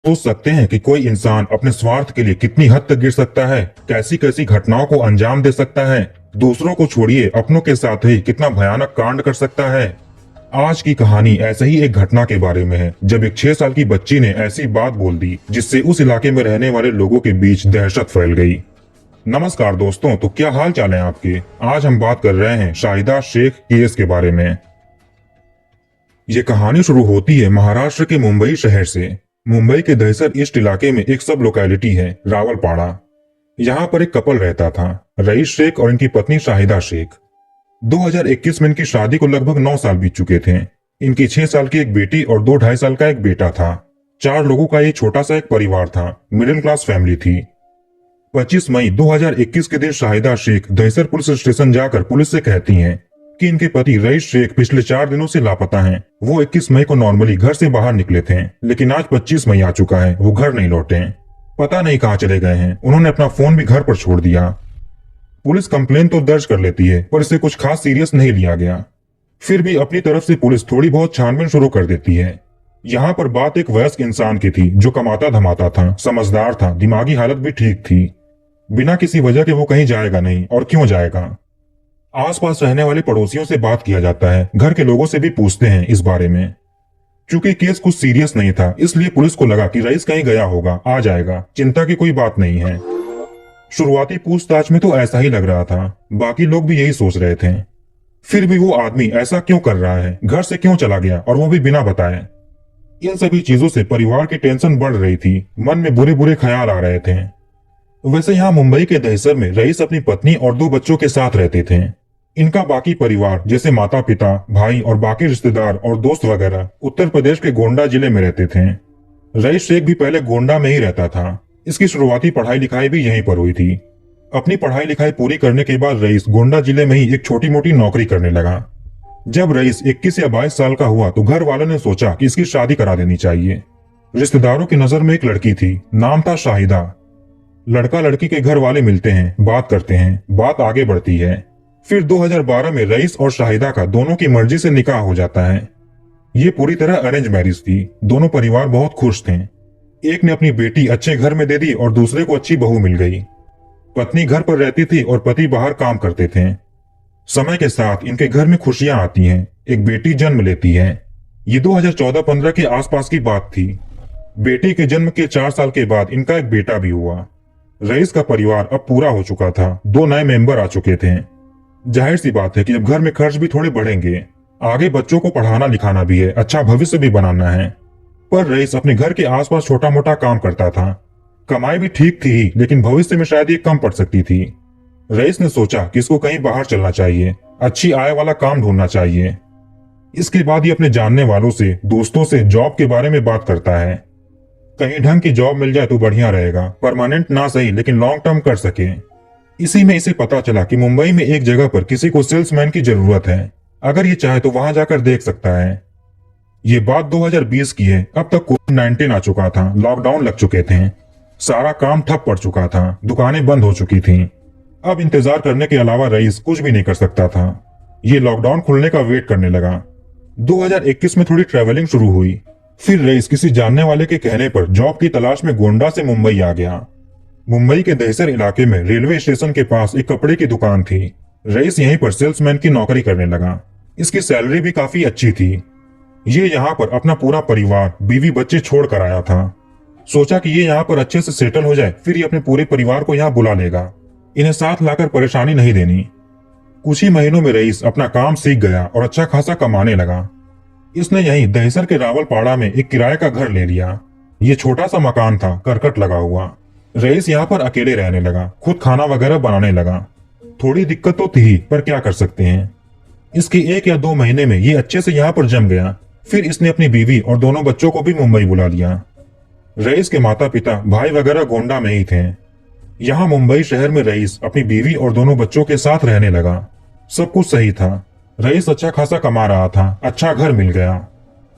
सोच सकते हैं कि कोई इंसान अपने स्वार्थ के लिए कितनी हद तक गिर सकता है, कैसी कैसी घटनाओं को अंजाम दे सकता है, दूसरों को छोड़िए अपनों के साथ ही कितना भयानक कांड कर सकता है। आज की कहानी ऐसे ही एक घटना के बारे में है, जब एक 6 साल की बच्ची ने ऐसी बात बोल दी जिससे उस इलाके में रहने वाले लोगों के बीच दहशत फैल गई। नमस्कार दोस्तों, तो क्या हाल चाल है आपके। आज हम बात कर रहे हैं शाहिदा शेख केस के बारे में। ये कहानी शुरू होती है महाराष्ट्र के मुंबई शहर से। मुंबई के दहिसर ईस्ट इलाके में एक सब लोकेलिटी है रावलपाड़ा। यहाँ पर एक कपल रहता था, रईस शेख और इनकी पत्नी शाहिदा शेख। 2021 में इनकी शादी को लगभग 9 साल बीत चुके थे। इनकी 6 साल की एक बेटी और 2 ढाई साल का एक बेटा था। 4 लोगों का एक छोटा सा एक परिवार था, मिडिल क्लास फैमिली थी। 25 मई 2021 के दिन शाहिदा शेख दहिसर पुलिस स्टेशन जाकर पुलिस से कहती हैं कि इनके पति रईस शेख पिछले 4 दिनों से लापता हैं। वो 21 मई को नॉर्मली घर से बाहर निकले थे, लेकिन आज 25 मई आ चुका है, वो घर नहीं लौटे। पता नहीं कहाँ चले गए हैं। उन्होंने अपना फोन भी घर पर छोड़ दिया। पुलिस कंप्लेन तो दर्ज कर लेती है, पर इसे कुछ खास सीरियस नहीं लिया गया। फिर भी अपनी तरफ से पुलिस थोड़ी बहुत छानबीन शुरू कर देती है। यहाँ पर बात एक वयस्क इंसान की थी जो कमाता धमाता था, समझदार था, दिमागी हालत भी ठीक थी। बिना किसी वजह के वो कहीं जाएगा नहीं, और क्यों जाएगा। आसपास रहने वाले पड़ोसियों से बात किया जाता है, घर के लोगों से भी पूछते हैं इस बारे में। चूंकि केस कुछ सीरियस नहीं था, इसलिए पुलिस को लगा कि रईस कहीं गया होगा, आ जाएगा, चिंता की कोई बात नहीं है। शुरुआती पूछताछ में तो ऐसा ही लग रहा था, बाकी लोग भी यही सोच रहे थे। फिर भी वो आदमी ऐसा क्यों कर रहा है, घर से क्यों चला गया, और वो भी बिना बताए। इन सभी चीजों से परिवार की टेंशन बढ़ रही थी, मन में बुरे बुरे ख्याल आ रहे थे। वैसे यहाँ मुंबई के दहिसर में रईस अपनी पत्नी और 2 बच्चों के साथ रहते थे। इनका बाकी परिवार जैसे माता पिता, भाई और बाकी रिश्तेदार और दोस्त वगैरह उत्तर प्रदेश के गोंडा जिले में रहते थे। रईस शेख भी पहले गोंडा में ही रहता था। इसकी शुरुआती पढ़ाई लिखाई भी यहीं पर हुई थी। अपनी पढ़ाई लिखाई पूरी करने के बाद रईस गोंडा जिले में ही एक छोटी मोटी नौकरी करने लगा। जब रईस 21 या 22 साल का हुआ तो घर वालों ने सोचा कि इसकी शादी करा देनी चाहिए। रिश्तेदारों की नजर में एक लड़की थी, नाम था शाहिदा। लड़का लड़की के घर वाले मिलते हैं, बात करते हैं, बात आगे बढ़ती है। फिर 2012 में रईस और शाहिदा का दोनों की मर्जी से निकाह हो जाता है। ये पूरी तरह अरेंज मैरिज थी। दोनों परिवार बहुत खुश थे। एक ने अपनी बेटी अच्छे घर में दे दी और दूसरे को अच्छी बहू मिल गई। पत्नी घर पर रहती थी और पति बाहर काम करते थे। समय के साथ इनके घर में खुशियां आती हैं। एक बेटी जन्म लेती है। ये 2014-15 के आसपास की बात थी। बेटी के जन्म के 4 साल के बाद इनका एक बेटा भी हुआ। रईस का परिवार अब पूरा हो चुका था, 2 नए मेंबर आ चुके थे। जाहिर सी बात है कि अब घर में खर्च भी थोड़े बढ़ेंगे। आगे बच्चों को पढ़ाना लिखाना भी है, अच्छा भविष्य भी बनाना है। पर रईस अपने घर के आसपास छोटा मोटा काम करता था। कमाई भी ठीक थी ही, लेकिन भविष्य में शायद ये कम पड़ सकती थी। रईस ने सोचा कि इसको कहीं बाहर चलना चाहिए, अच्छी आय वाला काम ढूंढना चाहिए। इसके बाद ये अपने जानने वालों से, दोस्तों से जॉब के बारे में बात करता है। कहीं ढंग की जॉब मिल जाए तो बढ़िया रहेगा, परमानेंट ना सही लेकिन लॉन्ग टर्म कर सके। इसी में इसे पता चला कि मुंबई में एक जगह पर किसी को सेल्समैन की जरूरत है। अगर ये चाहे तो वहां जाकर देख सकता है। ये बात 2020 की है। अब तक कोविड-19 आ चुका था, लॉकडाउन लग चुके थे, सारा काम ठप पड़ चुका था, दुकानें बंद हो चुकी थीं। अब इंतजार करने के अलावा रईस कुछ भी नहीं कर सकता था। ये लॉकडाउन खुलने का वेट करने लगा। 2021 में थोड़ी ट्रेवलिंग शुरू हुई। फिर रईस किसी जानने वाले के कहने पर जॉब की तलाश में गोंडा से मुंबई आ गया। मुंबई के दहिसर इलाके में रेलवे स्टेशन के पास एक कपड़े की दुकान थी। रईस यहीं पर सेल्समैन की नौकरी करने लगा। इसकी सैलरी भी काफी अच्छी थी। ये यहाँ पर अपना पूरा परिवार, बीवी बच्चे छोड़ कर आया था। सोचा कि ये यहाँ पर अच्छे से सेटल हो जाए, फिर ये अपने पूरे परिवार को यहाँ बुला लेगा। इन्हें साथ लाकर परेशानी नहीं देनी। कुछ ही महीनों में रईस अपना काम सीख गया और अच्छा खासा कमाने लगा। इसने यहीं दहिसर के रावलपाड़ा में एक किराए का घर ले लिया। ये छोटा सा मकान था, करकट लगा हुआ। रईस यहाँ पर अकेले रहने लगा, खुद खाना वगैरह बनाने लगा। थोड़ी दिक्कत तो थी, पर क्या कर सकते हैं। इसके 1 या 2 महीने में ये अच्छे से यहाँ पर जम गया। फिर इसने अपनी बीवी और दोनों बच्चों को भी मुंबई बुला लिया। रईस के माता पिता, भाई वगैरह गोंडा में ही थे। यहाँ मुंबई शहर में रईस अपनी बीवी और दोनों बच्चों के साथ रहने लगा। सब कुछ सही था। रईस अच्छा खासा कमा रहा था, अच्छा घर मिल गया।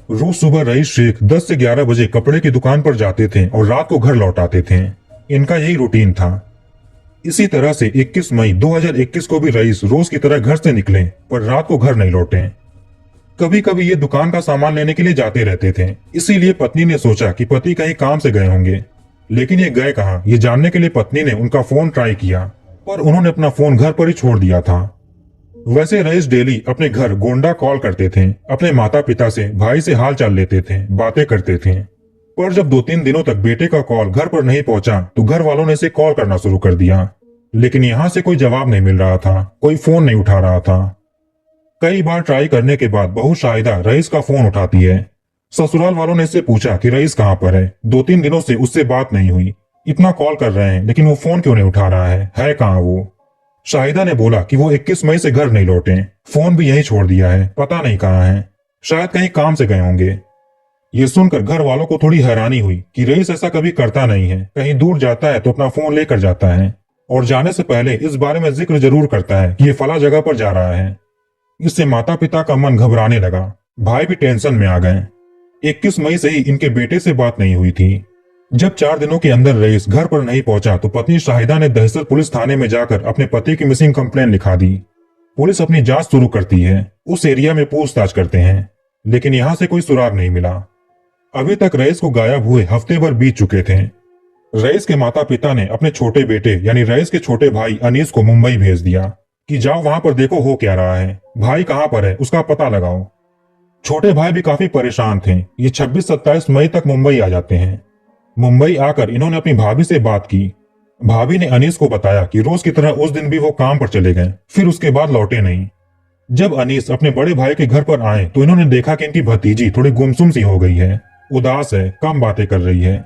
रोज सुबह रईस शेख 10 से 11 बजे कपड़े की दुकान पर जाते थे और रात को घर लौट आते थे। इनका यही रूटीन था। इसी तरह से 21 मई 2021 को भी रईस रोज की तरह घर से निकले, पर रात को घर नहीं लौटे। कभी कभी ये दुकान का सामान लेने के लिए जाते रहते थे, इसीलिए पत्नी ने सोचा कि पति कहीं काम से गए होंगे। लेकिन ये गए कहाँ, ये जानने के लिए पत्नी ने उनका फोन ट्राई किया, पर उन्होंने अपना फोन घर पर ही छोड़ दिया था। वैसे रईस डेली अपने घर गोंडा कॉल करते थे, अपने माता पिता से, भाई से हाल चाल लेते थे, बातें करते थे। पर जब 2-3 दिनों तक बेटे का कॉल घर पर नहीं पहुंचा तो घर वालों ने इसे कॉल करना शुरू कर दिया। लेकिन यहाँ से कोई जवाब नहीं मिल रहा था, कोई फोन नहीं उठा रहा था। कई बार ट्राई करने के बाद बहू शाहिदा रईस का फोन उठाती है। ससुराल वालों ने इससे पूछा कि रईस कहाँ पर है, 2-3 दिनों से उससे बात नहीं हुई, इतना कॉल कर रहे हैं लेकिन वो फोन क्यों नहीं उठा रहा है कहाँ वो। शाहिदा ने बोला कि वो 21 मई से घर नहीं लौटे, फोन भी यहीं छोड़ दिया है, पता नहीं कहाँ है, शायद कहीं काम से गए होंगे। ये सुनकर घर वालों को थोड़ी हैरानी हुई कि रईस ऐसा कभी करता नहीं है, कहीं दूर जाता है तो अपना फोन लेकर जाता है और जाने से पहले इस बारे में जिक्र जरूर करता है कि ये फला जगह पर जा रहा है। इससे माता पिता का मन घबराने लगा, भाई भी टेंशन में आ गए। 21 मई से ही इनके बेटे से बात नहीं हुई थी। जब 4 दिनों के अंदर रईस घर पर नहीं पहुंचा तो पत्नी शाहिदा ने दहसर पुलिस थाने में जाकर अपने पति की मिसिंग कंप्लेन लिखा दी। पुलिस अपनी जांच शुरू करती है, उस एरिया में पूछताछ करते हैं, लेकिन यहां से कोई सुराग नहीं मिला। अभी तक रईस को गायब हुए हफ्ते भर बीत चुके थे। रईस के माता पिता ने अपने छोटे बेटे यानी रईस के छोटे भाई अनीस को मुंबई भेज दिया कि जाओ वहां पर देखो हो क्या रहा है, भाई कहां पर है उसका पता लगाओ। छोटे भाई भी काफी परेशान थे। ये 26-27 मई तक मुंबई आ जाते हैं। मुंबई आकर इन्होंने अपनी भाभी से बात की। भाभी ने अनीस को बताया कि रोज की तरह उस दिन भी वो काम पर चले गए, फिर उसके बाद लौटे नहीं। जब अनीस अपने बड़े भाई के घर पर आए तो इन्होंने देखा कि इनकी भतीजी थोड़ी गुमसुम सी हो गई है, उदास है, कम बातें कर रही है।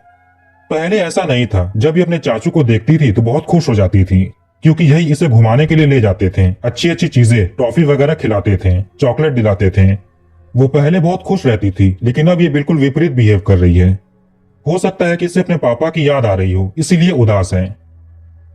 पहले ऐसा नहीं था, जब ये अपने चाचू को देखती थी तो बहुत खुश हो जाती थी, क्योंकि यही इसे घुमाने के लिए ले जाते थे, अच्छी अच्छी चीजें, टॉफी वगैरह खिलाते थे, चॉकलेट दिलाते थे। वो पहले बहुत खुश रहती थी, लेकिन अब ये बिल्कुल विपरीत बिहेव कर रही है। हो सकता है कि इसे अपने पापा की याद आ रही हो, इसीलिए उदास है।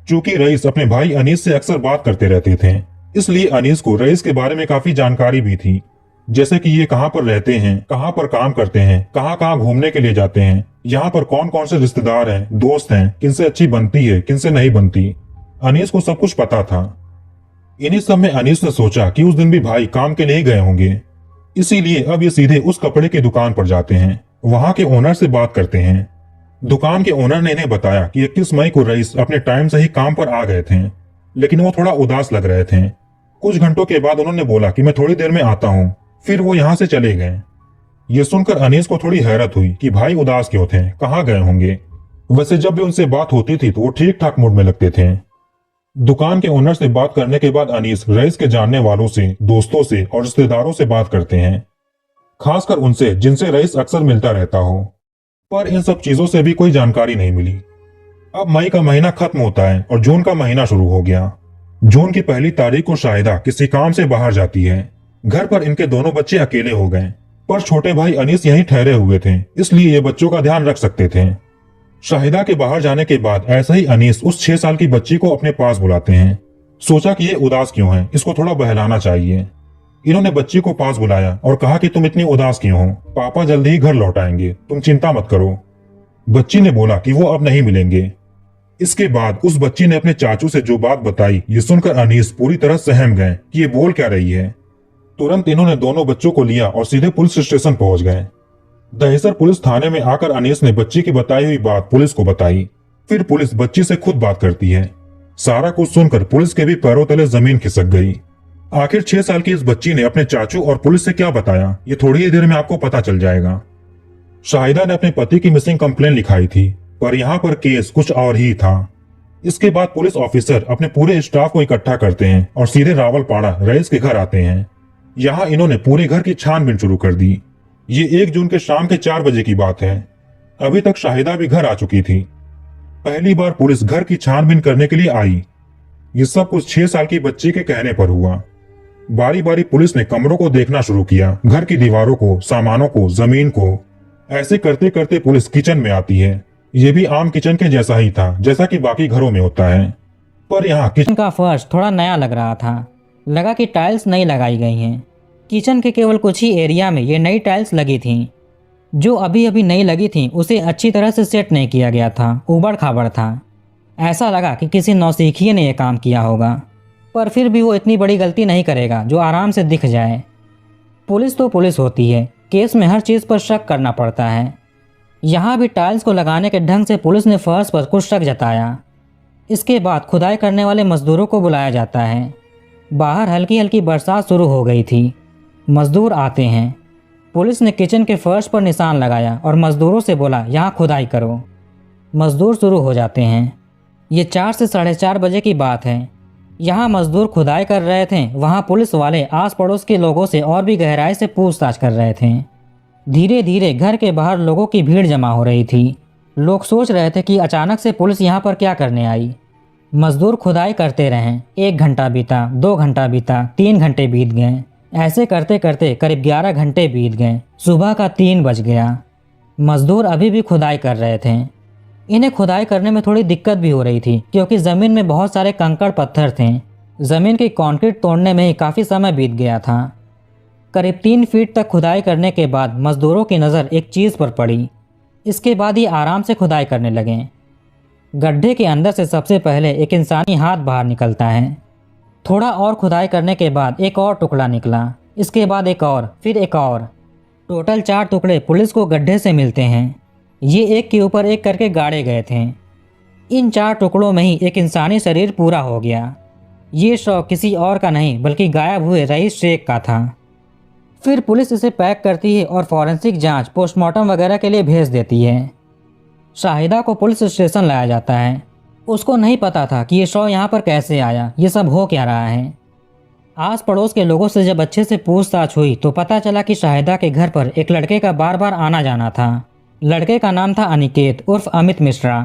चूंकि रईस अपने भाई अनीस से अक्सर बात करते रहते थे, इसलिए अनीस को रईस के बारे में काफी जानकारी भी थी, जैसे कि ये कहाँ पर रहते हैं, कहाँ पर काम करते हैं, कहाँ कहाँ घूमने के लिए जाते हैं, यहाँ पर कौन कौन से रिश्तेदार हैं, दोस्त हैं, किनसे अच्छी बनती है, किनसे नहीं बनती। अनीस को सब कुछ पता था। इन्हीं सब में अनीस ने सोचा कि उस दिन भी भाई काम के लिए ही गए होंगे, इसीलिए अब ये सीधे उस कपड़े की दुकान पर जाते हैं, वहां के ओनर से बात करते हैं। दुकान के ओनर ने इन्हें बताया कि 21 मई को रईस अपने टाइम से ही काम पर आ गए थे, लेकिन वो थोड़ा उदास लग रहे थे। कुछ घंटों के बाद उन्होंने बोला कि मैं थोड़ी देर में आता हूँ, फिर वो यहाँ से चले गए। ये सुनकर अनीस को थोड़ी हैरत हुई कि भाई उदास क्यों थे, कहाँ गए होंगे। वैसे जब भी उनसे बात होती थी तो वो ठीक ठाक मूड में लगते थे। दुकान के ओनर से बात करने के बाद अनीस रईस के जानने वालों से, दोस्तों से और रिश्तेदारों से बात करते हैं, खासकर उनसे जिनसे रईस अक्सर मिलता रहता हो। पर इन सब चीजों से भी कोई जानकारी नहीं मिली। अब मई का महीना खत्म होता है और जून का महीना शुरू हो गया। जून की 1 तारीख को शाहिदा किसी काम से बाहर जाती है। घर पर इनके दोनों बच्चे अकेले हो गए, पर छोटे भाई अनीस यहीं ठहरे हुए थे, इसलिए ये बच्चों का ध्यान रख सकते थे। शाहिदा के बाहर जाने के बाद ऐसा ही अनीस उस 6 साल की बच्ची को अपने पास बुलाते हैं। सोचा कि ये उदास क्यों है, इसको थोड़ा बहलाना चाहिए। इन्होंने बच्ची को पास बुलाया और कहा कि तुम इतनी उदास क्यों हो, पापा जल्दी ही घर लौट आएंगे, तुम चिंता मत करो। बच्ची ने बोला कि वो अब नहीं मिलेंगे। इसके बाद उस बच्ची ने अपने चाचू से जो बात बताई, ये सुनकर अनीस पूरी तरह सहम गए कि ये बोल क्या रही है। तुरंत इन्होंने दोनों बच्चों को लिया और सीधे पुलिस स्टेशन पहुंच गए। दहिसर पुलिस थाने में आकर अनीस ने बच्ची की बताई हुई बात पुलिस को बताई। फिर पुलिस बच्ची से खुद बात करती है। सारा कुछ सुनकर पुलिस के भी पैरों तले जमीन खिसक गई। आखिर 6 साल की इस बच्ची ने अपने चाचू और पुलिस से क्या बताया, ये थोड़ी ही देर में आपको पता चल जाएगा। शाहिदा ने अपने पति की मिसिंग कंप्लेन लिखाई थी, पर यहाँ पर केस कुछ और ही था। इसके बाद पुलिस ऑफिसर अपने पूरे स्टाफ को इकट्ठा करते हैं और सीधे रावलपाड़ा रईस के घर आते हैं। यहाँ इन्होंने पूरे घर की छानबीन शुरू कर दी। ये 1 जून के शाम के 4 बजे की बात है। अभी तक शाहिदा भी घर आ चुकी थी। पहली बार पुलिस घर की छानबीन करने के लिए आई। ये सब कुछ 6 साल की बच्ची के कहने पर हुआ। बारी बारी पुलिस ने कमरों को देखना शुरू किया, घर की दीवारों को, सामानों को, जमीन को। ऐसे करते करते पुलिस किचन में आती है। ये भी आम किचन के जैसा ही था, जैसा कि बाकी घरों में होता है, पर यहाँ किचन का फर्श थोड़ा नया लग रहा था। लगा कि टाइल्स नई लगाई गई हैं। किचन के केवल कुछ ही एरिया में ये नई टाइल्स लगी थीं। जो अभी अभी नई लगी थीं उसे अच्छी तरह से सेट नहीं किया गया था, उबड़ खाबड़ था। ऐसा लगा कि किसी नौसिखिए ने यह काम किया होगा, पर फिर भी वो इतनी बड़ी गलती नहीं करेगा जो आराम से दिख जाए। पुलिस तो पुलिस होती है, केस में हर चीज़ पर शक करना पड़ता है। यहाँ भी टाइल्स को लगाने के ढंग से पुलिस ने फर्श पर कुछ शक जताया। इसके बाद खुदाई करने वाले मजदूरों को बुलाया जाता है। बाहर हल्की हल्की बरसात शुरू हो गई थी। मजदूर आते हैं। पुलिस ने किचन के फर्श पर निशान लगाया और मजदूरों से बोला, यहाँ खुदाई करो। मजदूर शुरू हो जाते हैं। ये 4 से 4:30 बजे की बात है। यहाँ मजदूर खुदाई कर रहे थे, वहाँ पुलिस वाले आस पड़ोस के लोगों से और भी गहराई से पूछताछ कर रहे थे। धीरे धीरे घर के बाहर लोगों की भीड़ जमा हो रही थी। लोग सोच रहे थे कि अचानक से पुलिस यहाँ पर क्या करने आई। मजदूर खुदाई करते रहे। 1 घंटा बीता, 2 घंटा बीता, 3 घंटे बीत गए। ऐसे करते करते करीब 11 घंटे बीत गए। सुबह का 3 बज गया। मजदूर अभी भी खुदाई कर रहे थे। इन्हें खुदाई करने में थोड़ी दिक्कत भी हो रही थी क्योंकि ज़मीन में बहुत सारे कंकड़ पत्थर थे। ज़मीन की कंक्रीट तोड़ने में ही काफ़ी समय बीत गया था। करीब 3 फीट तक खुदाई करने के बाद मजदूरों की नज़र एक चीज़ पर पड़ी। इसके बाद ये आराम से खुदाई करने लगे। गड्ढे के अंदर से सबसे पहले एक इंसानी हाथ बाहर निकलता है। थोड़ा और खुदाई करने के बाद एक और टुकड़ा निकला। इसके बाद एक और, फिर एक और। टोटल 4 टुकड़े पुलिस को गड्ढे से मिलते हैं। ये एक के ऊपर एक करके गाड़े गए थे। इन 4 टुकड़ों में ही एक इंसानी शरीर पूरा हो गया। ये शव किसी और का नहीं बल्कि गायब हुए रईस शेख का था। फिर पुलिस इसे पैक करती है और फॉरेंसिक जांच, पोस्टमार्टम वगैरह के लिए भेज देती है। शाहिदा को पुलिस स्टेशन लाया जाता है। उसको नहीं पता था कि ये शव यहाँ पर कैसे आया, ये सब हो क्या रहा है। आस पड़ोस के लोगों से जब अच्छे से पूछताछ हुई तो पता चला कि शाहिदा के घर पर एक लड़के का बार बार आना जाना था। लड़के का नाम था अनिकेत उर्फ अमित मिश्रा।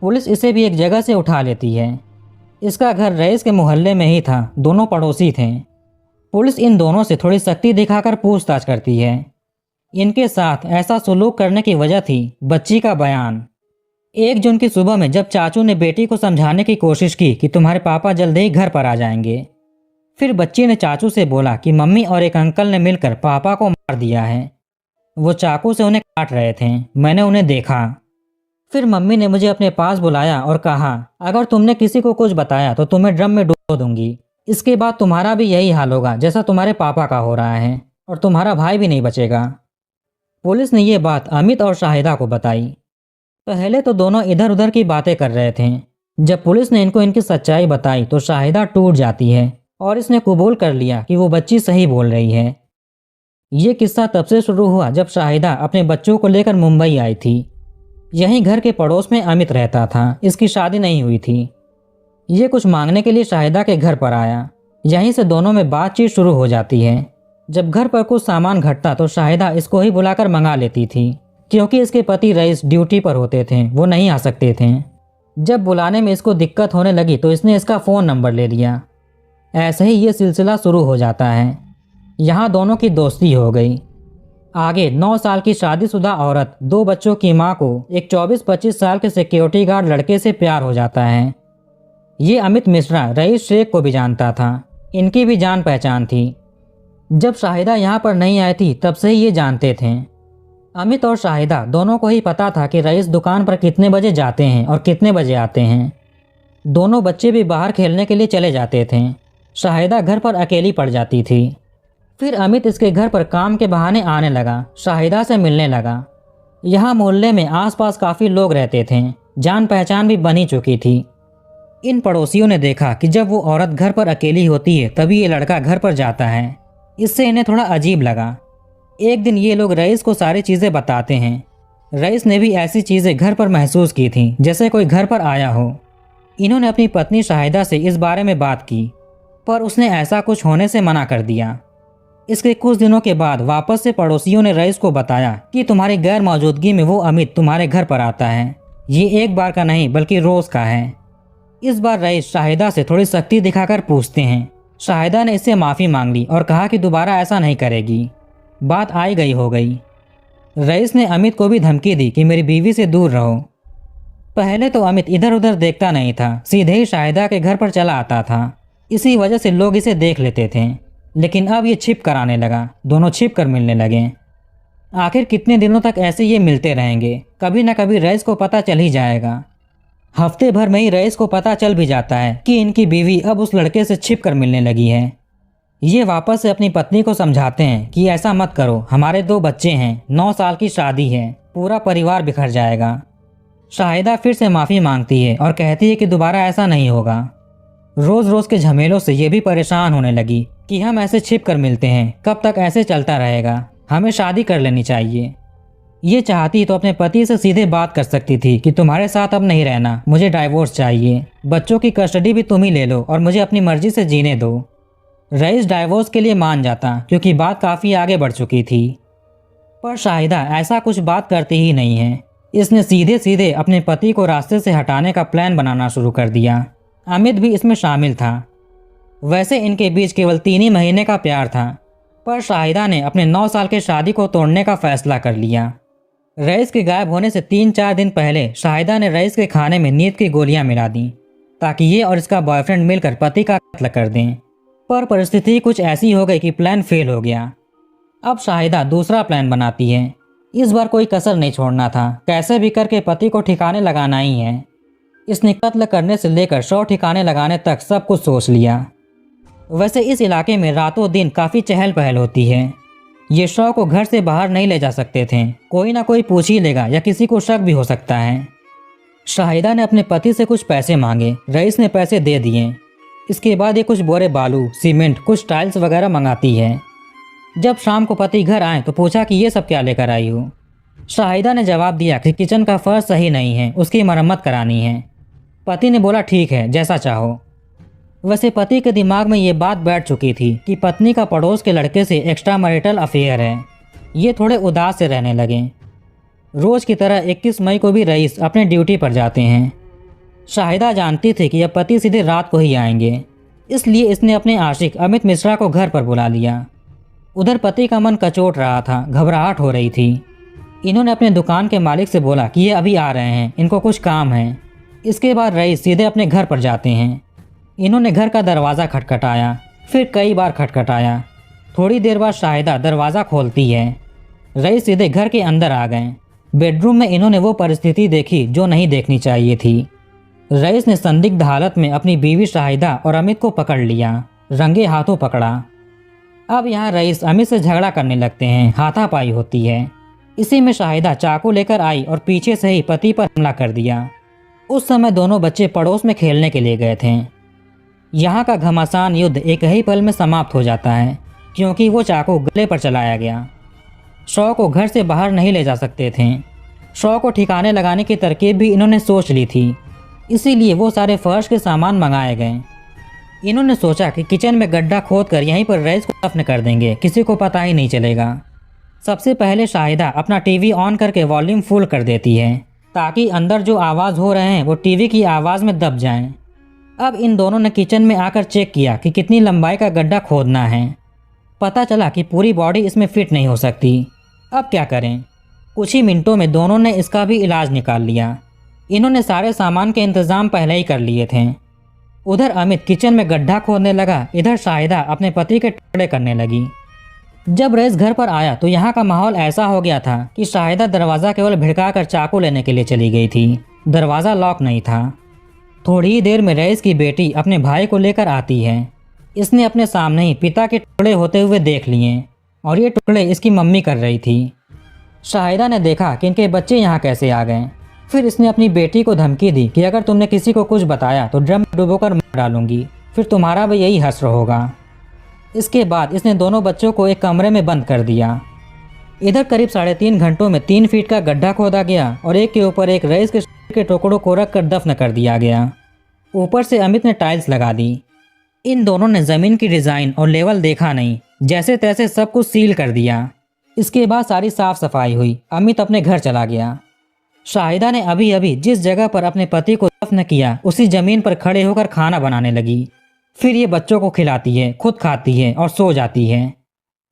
पुलिस इसे भी एक जगह से उठा लेती है। इसका घर रईस के मोहल्ले में ही था। दोनों पड़ोसी थे। पुलिस इन दोनों से थोड़ी सख्ती दिखाकर पूछताछ करती है। इनके साथ ऐसा सुलूक करने की वजह थी बच्ची का बयान। 1 जून की सुबह में जब चाचू ने बेटी को समझाने की कोशिश की कि तुम्हारे पापा जल्द ही घर पर आ जाएंगे, फिर बच्ची ने चाचू से बोला कि मम्मी और एक अंकल ने मिलकर पापा को मार दिया है। वो चाकू से उन्हें काट रहे थे। मैंने उन्हें देखा। फिर मम्मी ने मुझे अपने पास बुलाया और कहा, अगर तुमने किसी को कुछ बताया तो तुम्हें ड्रम में डुबो दूंगी। इसके बाद तुम्हारा भी यही हाल होगा जैसा तुम्हारे पापा का हो रहा है, और तुम्हारा भाई भी नहीं बचेगा। पुलिस ने ये बात अमित और शाहिदा को बताई। पहले तो दोनों इधर उधर की बातें कर रहे थे। जब पुलिस ने इनको इनकी सच्चाई बताई तो शाहिदा टूट जाती है और इसने कबूल कर लिया कि वो बच्ची सही बोल रही है। ये किस्सा तब से शुरू हुआ जब शाहिदा अपने बच्चों को लेकर मुंबई आई थी। यहीं घर के पड़ोस में अमित रहता था। इसकी शादी नहीं हुई थी। ये कुछ मांगने के लिए शाहिदा के घर पर आया। यहीं से दोनों में बातचीत शुरू हो जाती है। जब घर पर कुछ सामान घटता तो शाहिदा इसको ही बुलाकर मंगा लेती थी क्योंकि इसके पति रईस ड्यूटी पर होते थे, वो नहीं आ सकते थे। जब बुलाने में इसको दिक्कत होने लगी तो इसने इसका फ़ोन नंबर ले लिया। ऐसे ही ये सिलसिला शुरू हो जाता है। यहाँ दोनों की दोस्ती हो गई। आगे 9 साल की शादीशुदा औरत 2 बच्चों की मां को एक 24-25 साल के सिक्योरिटी गार्ड लड़के से प्यार हो जाता है। ये अमित मिश्रा रईस शेख को भी जानता था। इनकी भी जान पहचान थी। जब शाहिदा यहाँ पर नहीं आई थी तब से ही ये जानते थे। अमित और शाहिदा दोनों को ही पता था कि रईस दुकान पर कितने बजे जाते हैं और कितने बजे आते हैं। दोनों बच्चे भी बाहर खेलने के लिए चले जाते थे। शाहिदा घर पर अकेली पड़ जाती थी। फिर अमित इसके घर पर काम के बहाने आने लगा, शाहिदा से मिलने लगा। यहाँ मोहल्ले में आसपास काफ़ी लोग रहते थे। जान पहचान भी बनी चुकी थी। इन पड़ोसियों ने देखा कि जब वो औरत घर पर अकेली होती है तभी ये लड़का घर पर जाता है। इससे इन्हें थोड़ा अजीब लगा। एक दिन ये लोग रईस को सारी चीज़ें बताते हैं। रईस ने भी ऐसी चीज़ें घर पर महसूस की थी जैसे कोई घर पर आया हो। इन्होंने अपनी पत्नी शाहिदा से इस बारे में बात की पर उसने ऐसा कुछ होने से मना कर दिया। इसके कुछ दिनों के बाद वापस से पड़ोसियों ने रईस को बताया कि तुम्हारी गैर मौजूदगी में वो अमित तुम्हारे घर पर आता है। ये एक बार का नहीं बल्कि रोज़ का है। इस बार रईस शाहिदा से थोड़ी सख्ती दिखाकर पूछते हैं। शाहिदा ने इससे माफ़ी मांग ली और कहा कि दोबारा ऐसा नहीं करेगी। बात आई गई हो गई। रईस ने अमित को भी धमकी दी कि मेरी बीवी से दूर रहो। पहले तो अमित इधर उधर देखता नहीं था, सीधे ही शाहिदा के घर पर चला आता था। इसी वजह से लोग इसे देख लेते थे। लेकिन अब ये छिप कर आने लगा। दोनों छिप कर मिलने लगे। आखिर कितने दिनों तक ऐसे ये मिलते रहेंगे? कभी न कभी रईस को पता चल ही जाएगा। हफ्ते भर में ही रईस को पता चल भी जाता है कि इनकी बीवी अब उस लड़के से छिप कर मिलने लगी है। ये वापस से अपनी पत्नी को समझाते हैं कि ऐसा मत करो, हमारे 2 बच्चे हैं, 9 साल की शादी है, पूरा परिवार बिखर जाएगा। शाहिदा फिर से माफ़ी मांगती है और कहती है कि दोबारा ऐसा नहीं होगा। रोज़ रोज़ के झमेलों से ये भी परेशान होने लगी कि हम ऐसे छिप कर मिलते हैं, कब तक ऐसे चलता रहेगा, हमें शादी कर लेनी चाहिए। ये चाहती तो अपने पति से सीधे बात कर सकती थी कि तुम्हारे साथ अब नहीं रहना, मुझे डाइवोर्स चाहिए, बच्चों की कस्टडी भी तुम ही ले लो और मुझे अपनी मर्जी से जीने दो। रईस डाइवोर्स के लिए मान जाता क्योंकि बात काफ़ी आगे बढ़ चुकी थी, पर शाहिदा ऐसा कुछ बात करती ही नहीं है। इसने सीधे सीधे अपने पति को रास्ते से हटाने का प्लान बनाना शुरू कर दिया। अमित भी इसमें शामिल था। वैसे इनके बीच केवल 3 ही महीने का प्यार था, पर शाहिदा ने अपने 9 साल के शादी को तोड़ने का फैसला कर लिया। रईस के गायब होने से 3-4 दिन पहले शाहिदा ने रईस के खाने में नींद की गोलियां मिला दी ताकि ये और इसका बॉयफ्रेंड मिलकर पति का कत्ल कर दें। पर परिस्थिति कुछ ऐसी हो गई कि प्लान फेल हो गया। अब शाहिदा दूसरा प्लान बनाती है। इस बार कोई कसर नहीं छोड़ना था, कैसे भी करके पति को ठिकाने लगाना ही है। इसने कत्ल करने से लेकर 100 ठिकाने लगाने तक सब कुछ सोच लिया। वैसे इस इलाके में रातों दिन काफ़ी चहल पहल होती है। ये 100 को घर से बाहर नहीं ले जा सकते थे, कोई ना कोई पूछ ही लेगा या किसी को शक भी हो सकता है। शाहिदा ने अपने पति से कुछ पैसे मांगे, रईस ने पैसे दे दिए। इसके बाद ये कुछ बोरे बालू, सीमेंट, कुछ टाइल्स वगैरह मंगाती है। जब शाम को पति घर आए तो पूछा कि ये सब क्या लेकर आई हो। शाहिदा ने जवाब दिया कि किचन का फर्श सही नहीं है, उसकी मरम्मत करानी है। पति ने बोला ठीक है, जैसा चाहो। वैसे पति के दिमाग में ये बात बैठ चुकी थी कि पत्नी का पड़ोस के लड़के से एक्स्ट्रा मैरिटल अफेयर है। ये थोड़े उदास से रहने लगे। रोज़ की तरह 21 मई को भी रईस अपने ड्यूटी पर जाते हैं। शाहिदा जानती थी कि अब पति सीधे रात को ही आएंगे, इसलिए इसने अपने आशिक अमित मिश्रा को घर पर बुला लिया। उधर पति का मन कचोट रहा था, घबराहट हो रही थी। इन्होंने अपने दुकान के मालिक से बोला कि ये अभी आ रहे हैं, इनको कुछ काम है। इसके बाद रईस सीधे अपने घर पर जाते हैं। इन्होंने घर का दरवाज़ा खटखटाया, फिर कई बार खटखटाया। थोड़ी देर बाद शाहिदा दरवाज़ा खोलती है। रईस सीधे घर के अंदर आ गए। बेडरूम में इन्होंने वो परिस्थिति देखी जो नहीं देखनी चाहिए थी। रईस ने संदिग्ध हालत में अपनी बीवी शाहिदा और अमित को पकड़ लिया, रंगे हाथों पकड़ा। अब यहाँ रईस अमित से झगड़ा करने लगते हैं, हाथापाई होती है। इसी में शाहिदा चाकू लेकर आई और पीछे से ही पति पर हमला कर दिया। उस समय दोनों बच्चे पड़ोस में खेलने के लिए गए थे। यहाँ का घमासान युद्ध एक ही पल में समाप्त हो जाता है क्योंकि वो चाकू गले पर चलाया गया। 100 को घर से बाहर नहीं ले जा सकते थे। 100 को ठिकाने लगाने की तरकीब भी इन्होंने सोच ली थी, इसीलिए वो सारे फर्श के सामान मंगाए गए। इन्होंने सोचा कि किचन में गड्ढा खोदकर यहीं पर रईस को दफन कर देंगे, किसी को पता ही नहीं चलेगा। सबसे पहले शाहिदा अपना टीवी ऑन करके वॉल्यूम फुल कर देती है ताकि अंदर जो आवाज़ हो रहे हैं वो टीवी की आवाज़ में दब जाएं। अब इन दोनों ने किचन में आकर चेक किया कि कितनी लंबाई का गड्ढा खोदना है। पता चला कि पूरी बॉडी इसमें फिट नहीं हो सकती। अब क्या करें? कुछ ही मिनटों में दोनों ने इसका भी इलाज निकाल लिया। इन्होंने सारे सामान के इंतज़ाम पहले ही कर लिए थे। उधर अमित किचन में गड्ढा खोदने लगा, इधर शाहिदा अपने पति के टुकड़े करने लगी। जब रईस घर पर आया तो यहाँ का माहौल ऐसा हो गया था कि शाहिदा दरवाज़ा केवल भिड़काकर चाकू लेने के लिए चली गई थी। दरवाज़ा लॉक नहीं था। थोड़ी ही देर में रईस की बेटी अपने भाई को लेकर आती है। इसने अपने सामने ही पिता के टुकड़े होते हुए देख लिए और ये टुकड़े इसकी मम्मी कर रही थी। शाहिदा ने देखा कि इनके बच्चे यहाँ कैसे आ गए। फिर इसने अपनी बेटी को धमकी दी कि अगर तुमने किसी को कुछ बताया तो ड्रम में डुबोकर मार डालूंगी, फिर तुम्हारा भी यही हश्र होगा। इसके बाद इसने दोनों बच्चों को एक कमरे में बंद कर दिया। इधर करीब 3.5 घंटों में 3 फीट का गड्ढा खोदा गया और एक के ऊपर एक रईस के टुकड़ों को रख कर दफन कर दिया गया। ऊपर से अमित ने टाइल्स लगा दी। इन दोनों ने ज़मीन की डिज़ाइन और लेवल देखा नहीं, जैसे तैसे सब कुछ सील कर दिया। इसके बाद सारी साफ सफाई हुई। अमित अपने घर चला गया। शाहिदा ने अभी अभी जिस जगह पर अपने पति को दफन किया उसी ज़मीन पर खड़े होकर खाना बनाने लगी। फिर ये बच्चों को खिलाती है, खुद खाती है और सो जाती है।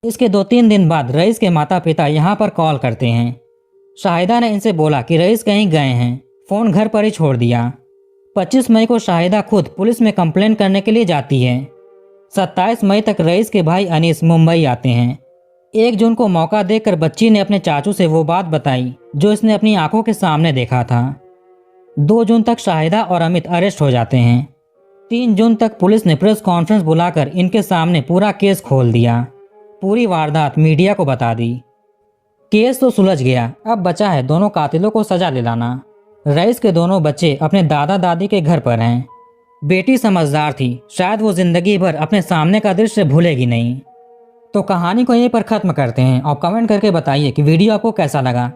इसके 2-3 दिन बाद रईस के माता पिता यहाँ पर कॉल करते हैं। शाहिदा ने इनसे बोला कि रईस कहीं गए हैं, फ़ोन घर पर ही छोड़ दिया। 25 मई को शाहिदा खुद पुलिस में कंप्लेंट करने के लिए जाती है। 27 मई तक रईस के भाई अनीस मुंबई आते हैं। 1 जून को मौका देकर बच्ची ने अपने चाचू से वो बात बताई जो इसने अपनी आंखों के सामने देखा था। 2 जून तक शाहिदा और अमित अरेस्ट हो जाते हैं। 3 जून तक पुलिस ने प्रेस कॉन्फ्रेंस बुलाकर इनके सामने पूरा केस खोल दिया। पूरी वारदात मीडिया को बता दी। केस तो सुलझ गया, अब बचा है दोनों कातिलों को सजा दिलाना। रईस के दोनों बच्चे अपने दादा दादी के घर पर हैं। बेटी समझदार थी, शायद वो जिंदगी भर अपने सामने का दृश्य भूलेगी नहीं। तो कहानी को यहीं पर ख़त्म करते हैं और कमेंट करके बताइए कि वीडियो आपको कैसा लगा।